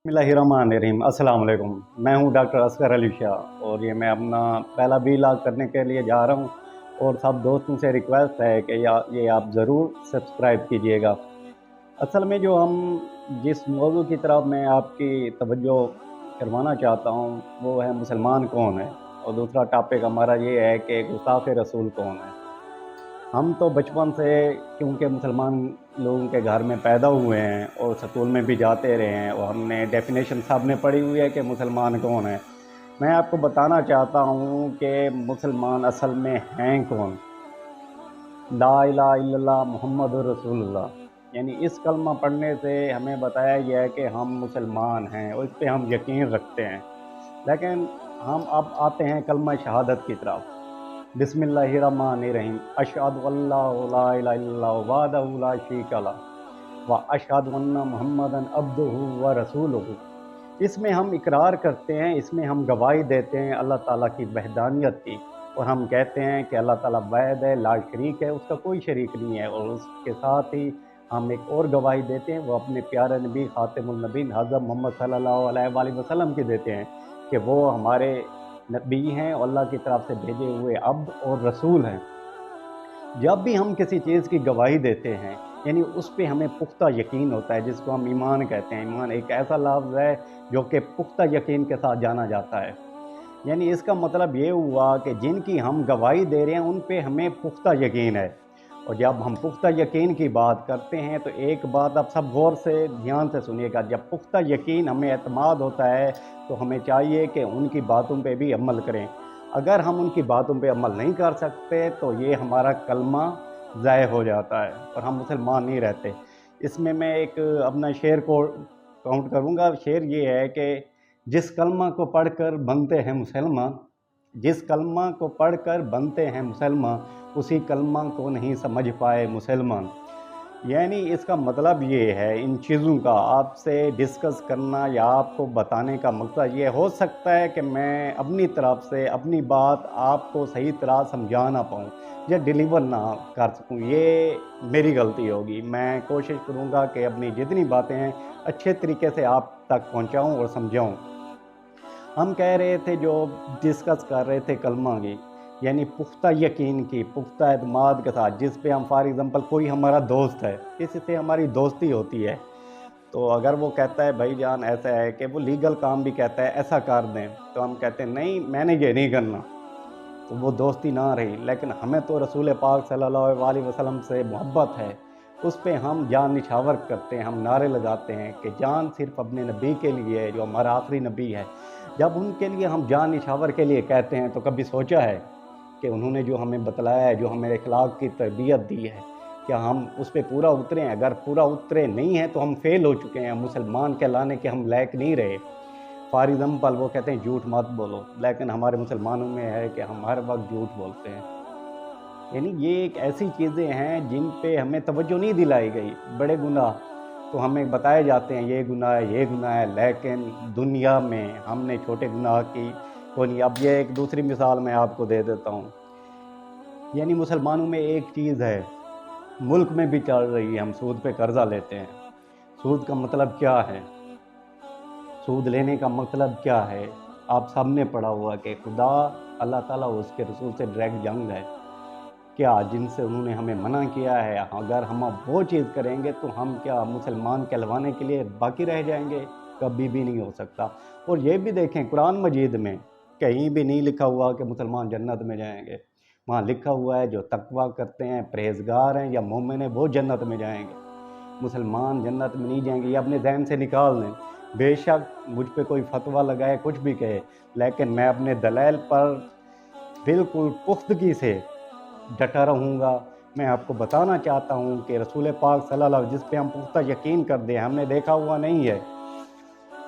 बिस्मिल्लाहिर्रहमानिर्रहीम। अस्सलाम वालेकुम। मैं हूं डॉक्टर असगर अली शाह और ये मैं अपना पहला व्लॉग करने के लिए जा रहा हूं और सब दोस्तों से रिक्वेस्ट है कि ये आप ज़रूर सब्सक्राइब कीजिएगा। असल में जो हम जिस मौजू की तरफ मैं आपकी तवज्जो करवाना चाहता हूं वो है मुसलमान कौन है, और दूसरा टॉपिक हमारा ये है कि गुस्ताख़ रसूल कौन है। हम तो बचपन से क्योंकि मुसलमान लोगों के घर में पैदा हुए हैं और स्कूल में भी जाते रहे हैं और हमने डेफिनेशन सब ने पढ़ी हुई है कि मुसलमान कौन है। मैं आपको बताना चाहता हूँ कि मुसलमान असल में हैं कौन। ला इलाहा इल्लल्लाह मुहम्मदुर रसूलुल्लाह यानी इस कलमा पढ़ने से हमें बताया गया है कि हम मुसलमान हैं और इस पर हम यकीन रखते हैं। लेकिन हम अब आते हैं कलमा शहादत की तरफ। बिस्मिल्लाहिर्रहमानिर्रहीम। अशहदु अल्ला ला इलाहा इल्लल्लाह वहदहु ला शरीका लह व अशहदु अन्ना मुहम्मदन अब्दुहु व रसूलुहु। इसमें हम इकरार करते हैं, इसमें हम गवाही देते हैं अल्लाह ताला की वहदानियत की, और हम कहते हैं कि अल्लाह ताला वाहिद है, ला शरीक है, उसका कोई शरीक नहीं है। और उसके साथ ही हम एक और गवाही देते हैं, वो अपने प्यारे नबी खातिमुल नबीन हज़रत मोहम्मद सल्लल्लाहु अलैहि वसल्लम की देते हैं कि वो हमारे नबी हैं और अल्लाह की तरफ से भेजे हुए अब्द और रसूल हैं। जब भी हम किसी चीज़ की गवाही देते हैं यानी उस पे हमें पुख्ता यकीन होता है, जिसको हम ईमान कहते हैं। ईमान एक ऐसा लफ्ज़ है जो कि पुख्ता यकीन के साथ जाना जाता है। यानी इसका मतलब ये हुआ कि जिनकी हम गवाही दे रहे हैं उन पे हमें पुख्ता यकीन है। और जब हम पुख्ता यकीन की बात करते हैं तो एक बात आप सब गौर से ध्यान से सुनिएगा, जब पुख्ता यकीन हमें एतमाद होता है तो हमें चाहिए कि उनकी बातों पे भी अमल करें। अगर हम उनकी बातों पे अमल नहीं कर सकते तो ये हमारा कलमा ज़ाय हो जाता है और हम मुसलमान नहीं रहते। इसमें मैं एक अपना शेर को काउंट करूँगा। शेर ये है कि जिस कलमा को पढ़कर बनते हैं मुसलमान, जिस कलमा को पढ़कर बनते हैं मुसलमान, उसी कलमा को नहीं समझ पाए मुसलमान। यानी इसका मतलब ये है इन चीज़ों का आपसे डिस्कस करना या आपको बताने का मकसद ये हो सकता है कि मैं अपनी तरफ से अपनी बात आपको सही तरह समझा ना पाऊँ या डिलीवर ना कर सकूँ, ये मेरी गलती होगी। मैं कोशिश करूँगा कि अपनी जितनी बातें हैं अच्छे तरीके से आप तक पहुँचाऊँ और समझाऊँ। हम कह रहे थे जो डिस्कस कर रहे थे कलमा की, यानी पुख्ता यकीन की, पुख्ता एतमाद के साथ, जिस पे हम फॉर एग्ज़ाम्पल कोई हमारा दोस्त है, किसी से हमारी दोस्ती होती है, तो अगर वो कहता है भाई जान ऐसा है कि वो लीगल काम भी कहता है ऐसा कर दें, तो हम कहते हैं नहीं मैंने ये नहीं करना, तो वो दोस्ती ना रही। लेकिन हमें तो रसूल पाक सल्लल्लाहु अलैहि वसल्लम से मोहब्बत है, उस पे हम जान निछावर करते हैं, हम नारे लगाते हैं कि जान सिर्फ़ अपने नबी के लिए है जो हमारा आखिरी नबी है। जब उनके लिए हम जान निछावर के लिए कहते हैं तो कभी सोचा है कि उन्होंने जो हमें बतलाया है, जो हमें अखलाक की तरबियत दी है, क्या हम उस पे पूरा उतरे हैं? अगर पूरा उतरे नहीं हैं तो हम फ़ेल हो चुके हैं, मुसलमान कहलाने के हम लायक नहीं रहे। फॉर एग्ज़ाम्पल वो कहते हैं झूठ मत बोलो, लेकिन हमारे मुसलमानों में है कि हम हर वक्त झूठ बोलते हैं। यानी ये एक ऐसी चीज़ें हैं जिन पे हमें तवज्जो नहीं दिलाई गई। बड़े गुनाह तो हमें बताए जाते हैं ये गुनाह है, ये गुनाह है, लेकिन दुनिया में हमने छोटे गुनाह की को नहीं। अब ये एक दूसरी मिसाल मैं आपको दे देता हूँ। यानी मुसलमानों में एक चीज़ है, मुल्क में भी चल रही है, हम सूद पे कर्ज़ा लेते हैं। सूद का मतलब क्या है? सूद लेने का मतलब क्या है? आप सब ने पढ़ा हुआ कि खुदा अल्लाह ताला उसके रसूल से डायरेक्ट जंग है। क्या जिनसे उन्होंने हमें मना किया है, अगर हम अब वो चीज़ करेंगे तो हम क्या मुसलमान कहलवाने के लिए बाकी रह जाएंगे? कभी भी नहीं हो सकता। और ये भी देखें कुरान मजीद में कहीं भी नहीं लिखा हुआ कि मुसलमान जन्नत में जाएंगे। वहाँ लिखा हुआ है जो तकवा करते हैं, परहेजगार हैं या मोमिन हैं, वो जन्नत में जाएंगे। मुसलमान जन्नत में नहीं जाएंगे, ये अपने जहन से निकाल दें। बेशक मुझ पे कोई फतवा लगाए, कुछ भी कहे, लेकिन मैं अपने दलाइल पर बिल्कुल पुख्तगी से डटा रहूँगा। मैं आपको बताना चाहता हूँ कि रसूल पाक सल्लल्लाहु जिस पे हम पुख्ता यकीन कर दें, हमने देखा हुआ नहीं है,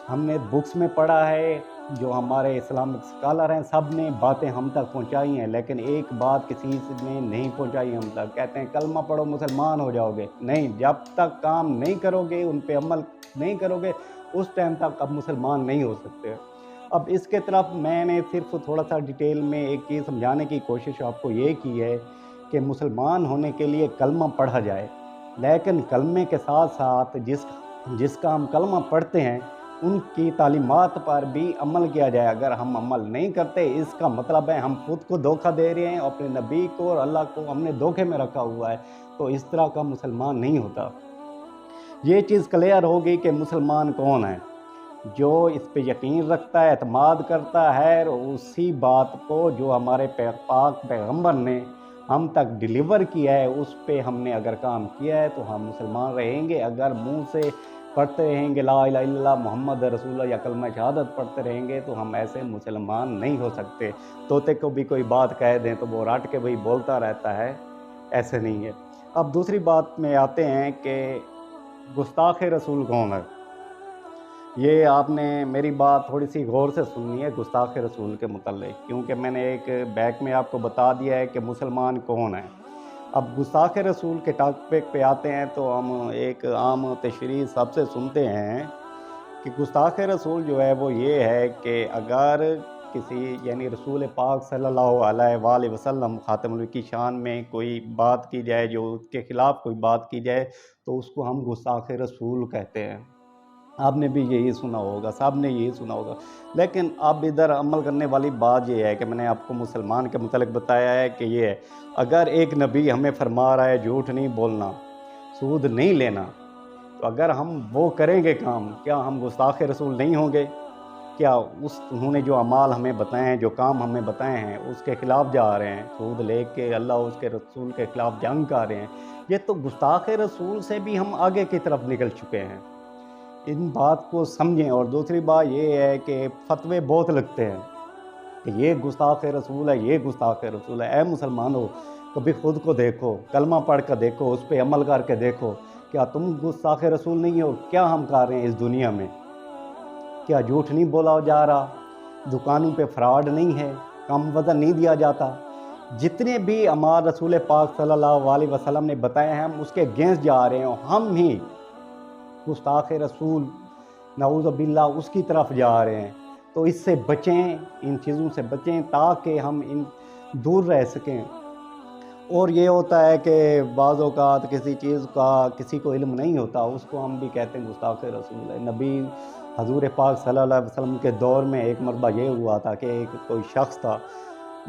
हमने बुक्स में पढ़ा है, जो हमारे इस्लामिक स्कॉलर हैं सब ने बातें हम तक पहुँचाई हैं, लेकिन एक बात किसी ने नहीं पहुँचाई हम तक। कहते हैं कलमा पढ़ो मुसलमान हो जाओगे। नहीं, जब तक काम नहीं करोगे, उन पे अमल नहीं करोगे, उस टाइम तक आप मुसलमान नहीं हो सकते। अब इसके तरफ मैंने सिर्फ थोड़ा सा डिटेल में एक चीज़ समझाने की कोशिश आपको ये की है कि मुसलमान होने के लिए कलमा पढ़ा जाए, लेकिन कलमे के साथ साथ जिसका हम कलमा पढ़ते हैं ان کی تعلیمات پر بھی عمل کیا جائے۔ اگر ہم عمل نہیں کرتے اس کا مطلب ہے ہم خود کو دھوکہ دے رہے ہیں، اپنے نبی کو اور اللہ کو ہم نے دھوکے میں رکھا ہوا ہے، تو اس طرح کا مسلمان نہیں ہوتا۔ یہ چیز کلیئر ہوگی کہ مسلمان کون ہے، جو اس پہ یقین رکھتا ہے، اعتماد کرتا ہے، اور اسی بات کو جو ہمارے پاک پیغمبر نے ہم تک ڈیلیور کیا ہے اس پہ ہم نے اگر کام کیا ہے تو ہم مسلمان رہیں گے۔ اگر منہ سے پڑھتے رہیں گے لا الہ الا اللہ محمد رسول اللہ یا کلمہ شہادت پڑھتے رہیں گے تو ہم ایسے مسلمان نہیں ہو سکتے۔ طوطے کو بھی کوئی بات کہہ دیں تو وہ رٹ کے وہی بولتا رہتا ہے، ایسے نہیں ہے۔ اب دوسری بات میں آتے ہیں کہ گستاخ رسول کون ہے۔ یہ آپ نے میری بات تھوڑی سی غور سے سننی ہے گستاخ رسول کے متعلق، کیونکہ میں نے ایک بیک میں آپ کو بتا دیا ہے کہ مسلمان کون ہے۔ اب گستاخ رسول کے ٹاپک پہ آتے ہیں تو ہم ایک عام تشریح سب سے سنتے ہیں کہ گستاخ رسول جو ہے وہ یہ ہے کہ اگر کسی یعنی رسول پاک صلی اللہ علیہ وآلہ وسلم خاتم الانبیاء کی شان میں کوئی بات کی جائے، جو اس کے خلاف کوئی بات کی جائے تو اس کو ہم گستاخ رسول کہتے ہیں۔ آپ نے بھی یہی سنا ہوگا، سب نے یہی سنا ہوگا۔ لیکن اب ادھر عمل کرنے والی بات یہ ہے کہ میں نے آپ کو مسلمان کے متعلق بتایا ہے کہ یہ ہے، اگر ایک نبی ہمیں فرما رہا ہے جھوٹ نہیں بولنا، سود نہیں لینا، تو اگر ہم وہ کریں گے کام، کیا ہم گستاخ رسول نہیں ہوں گے؟ کیا انہوں نے جو اعمال ہمیں بتائے ہیں، جو کام ہمیں بتائے ہیں اس کے خلاف جا رہے ہیں، سود لے کے اللہ اس کے رسول کے خلاف جنگ کر رہے ہیں؟ یہ تو گستاخ رسول سے بھی ہم آگے کی طرف نکل چکے ہیں۔ ان بات کو سمجھیں۔ اور دوسری بات یہ ہے کہ فتوے بہت لگتے ہیں کہ یہ گستاخ رسول ہے، یہ گستاخ رسول ہے۔ اے مسلمانوں، کبھی خود کو دیکھو، کلمہ پڑھ کر دیکھو، اس پہ عمل کر کے دیکھو، کیا تم گستاخ رسول نہیں ہو؟ کیا ہم کر رہے ہیں اس دنیا میں؟ کیا جھوٹ نہیں بولا جا رہا؟ دکانوں پہ فراڈ نہیں ہے؟ کم وزن نہیں دیا جاتا؟ جتنے بھی اعمال رسول پاک صلی اللہ علیہ وسلم نے بتائے ہیں ہم اس کے اگینسٹ جا رہے ہیں، ہم ہی گستاخ رسول نعوذ باللہ اس کی طرف جا رہے ہیں۔ تو اس سے بچیں، ان چیزوں سے بچیں تاکہ ہم ان دور رہ سکیں۔ اور یہ ہوتا ہے کہ بعض اوقات کسی چیز کا کسی کو علم نہیں ہوتا، اس کو ہم بھی کہتے ہیں گستاخ رسول ہے۔ نبی حضور پاک صلی اللہ علیہ وسلم کے دور میں ایک مرتبہ یہ ہوا تھا کہ ایک کوئی شخص تھا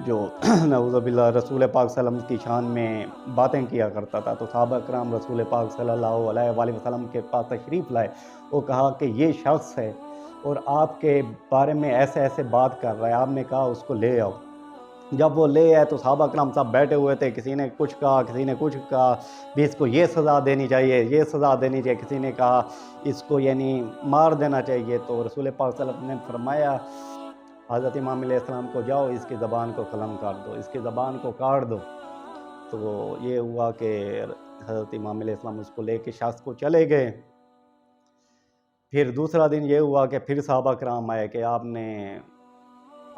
جو نعوذ باللہ رسول پاک صلی اللہ علیہ وسلم کی شان میں باتیں کیا کرتا تھا، تو صحابہ کرام رسول پاک صلی اللہ علیہ وآلہ وسلم کے پاس تشریف لائے۔ وہ کہا کہ یہ شخص ہے اور آپ کے بارے میں ایسے ایسے بات کر رہا ہے، آپ نے کہا اس کو لے آؤ۔ جب وہ لے آئے تو صحابہ کرام صاحب بیٹھے ہوئے تھے، کسی نے کچھ کہا، کسی نے کچھ کہا، بھی اس کو یہ سزا دینی چاہیے، یہ سزا دینی چاہیے، کسی نے کہا اس کو یعنی مار دینا چاہیے۔ تو رسول پاک صلی اللہ علیہ وسلم نے فرمایا حضرت امام علیہ السلام کو، جاؤ اس کی زبان کو قلم کاٹ دو، اس کی زبان کو کاٹ دو۔ تو یہ ہوا کہ حضرت امام علیہ السلام اس کو لے کے شخص کو چلے گئے۔ پھر دوسرا دن یہ ہوا کہ پھر صحابہ کرام آئے کہ آپ نے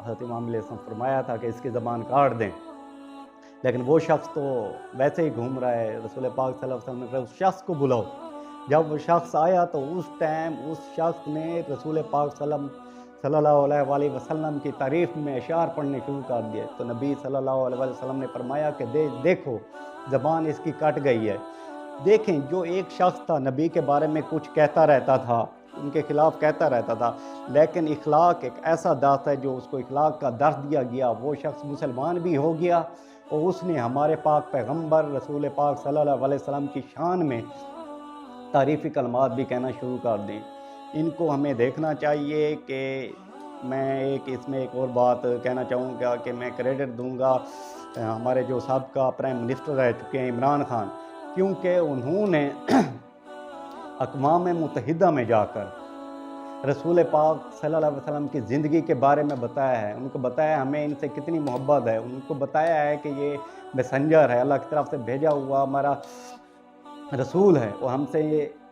حضرت امام علیہ السلام فرمایا تھا کہ اس کی زبان کاٹ دیں، لیکن وہ شخص تو ویسے ہی گھوم رہا ہے۔ رسول پاک صلی اللہ علیہ وسلم نے کہا اس شخص کو بلاؤ۔ جب وہ شخص آیا تو اس ٹائم اس شخص نے رسول پاک صلی اللہ علیہ وآلہ وسلم کی تعریف میں اشعار پڑھنے شروع کر دیے۔ تو نبی صلی اللہ علیہ وسلم نے فرمایا کہ دیکھو زبان اس کی کٹ گئی ہے۔ دیکھیں، جو ایک شخص تھا نبی کے بارے میں کچھ کہتا رہتا تھا، ان کے خلاف کہتا رہتا تھا، لیکن اخلاق ایک ایسا درس ہے جو اس کو اخلاق کا درس دیا گیا، وہ شخص مسلمان بھی ہو گیا اور اس نے ہمارے پاک پیغمبر رسول پاک صلی اللہ علیہ وسلم کی شان میں تعریفی کلمات بھی کہنا شروع کر دیں۔ ان کو ہمیں دیکھنا چاہیے کہ میں اس میں ایک اور بات کہنا چاہوں گا کہ میں کریڈٹ دوں گا ہمارے جو سابقہ پرائم منسٹر رہ چکے ہیں عمران خان، کیونکہ انہوں نے اقوام متحدہ میں جا کر رسول پاک صلی اللہ علیہ وسلم کی زندگی کے بارے میں بتایا ہے، ان کو بتایا ہمیں ان سے کتنی محبت ہے، ان کو بتایا ہے کہ یہ میسنجر ہے، اللہ کی طرف سے بھیجا ہوا ہمارا رسول ہے اور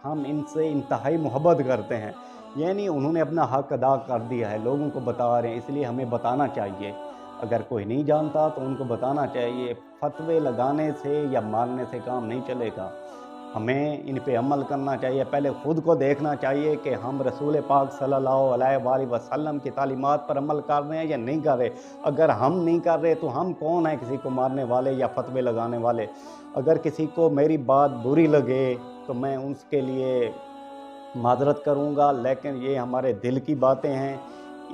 ہم ان سے انتہائی محبت کرتے ہیں۔ یعنی انہوں نے اپنا حق ادا کر دیا ہے، لوگوں کو بتا رہے ہیں، اس لیے ہمیں بتانا چاہیے۔ اگر کوئی نہیں جانتا تو ان کو بتانا چاہیے۔ فتوے لگانے سے یا ماننے سے کام نہیں چلے گا، ہمیں ان پہ عمل کرنا چاہیے۔ پہلے خود کو دیکھنا چاہیے کہ ہم رسول پاک صلی اللہ علیہ وآلہ وسلم کی تعلیمات پر عمل کر رہے ہیں یا نہیں کر رہے۔ اگر ہم نہیں کر رہے تو ہم کون ہیں کسی کو مارنے والے یا فتوے لگانے والے؟ اگر کسی کو میری بات بری لگے تو میں اس کے لیے माज़रत करूँगा, लेकिन ये हमारे दिल की बातें हैं,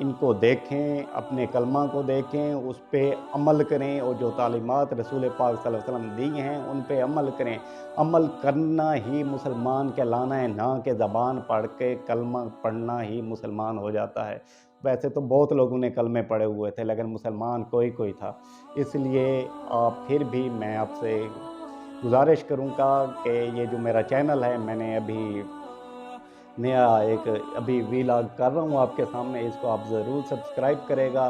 इनको देखें, अपने कलमा को देखें, उस पे अमल करें और जो तालीमात रसूल पाक सल्लल्लाहु अलैहि वसल्लम दी हैं, उन पे अमल करें। अमल करना ही मुसलमान कहलाना है, ना कि ज़बान पढ़ के कलमा पढ़ना ही मुसलमान हो जाता है। वैसे तो बहुत लोगों ने कलमे पढ़े हुए थे, लेकिन मुसलमान कोई-कोई था। इसलिए फिर भी मैं आपसे गुज़ारिश करूँगा कि ये जो मेरा चैनल है, मैंने अभी नया एक अभी वीलॉग कर रहा हूँ आपके सामने, इसको आप ज़रूर सब्सक्राइब करेगा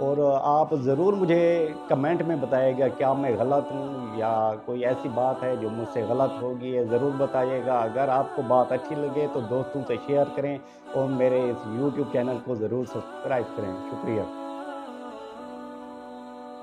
और आप ज़रूर मुझे कमेंट में बताइएगा क्या मैं गलत हूँ या कोई ऐसी बात है जो मुझसे गलत होगी, ये ज़रूर बताइएगा। अगर आपको बात अच्छी लगे तो दोस्तों से शेयर करें और मेरे इस यूट्यूब चैनल को ज़रूर सब्सक्राइब करें। शुक्रिया।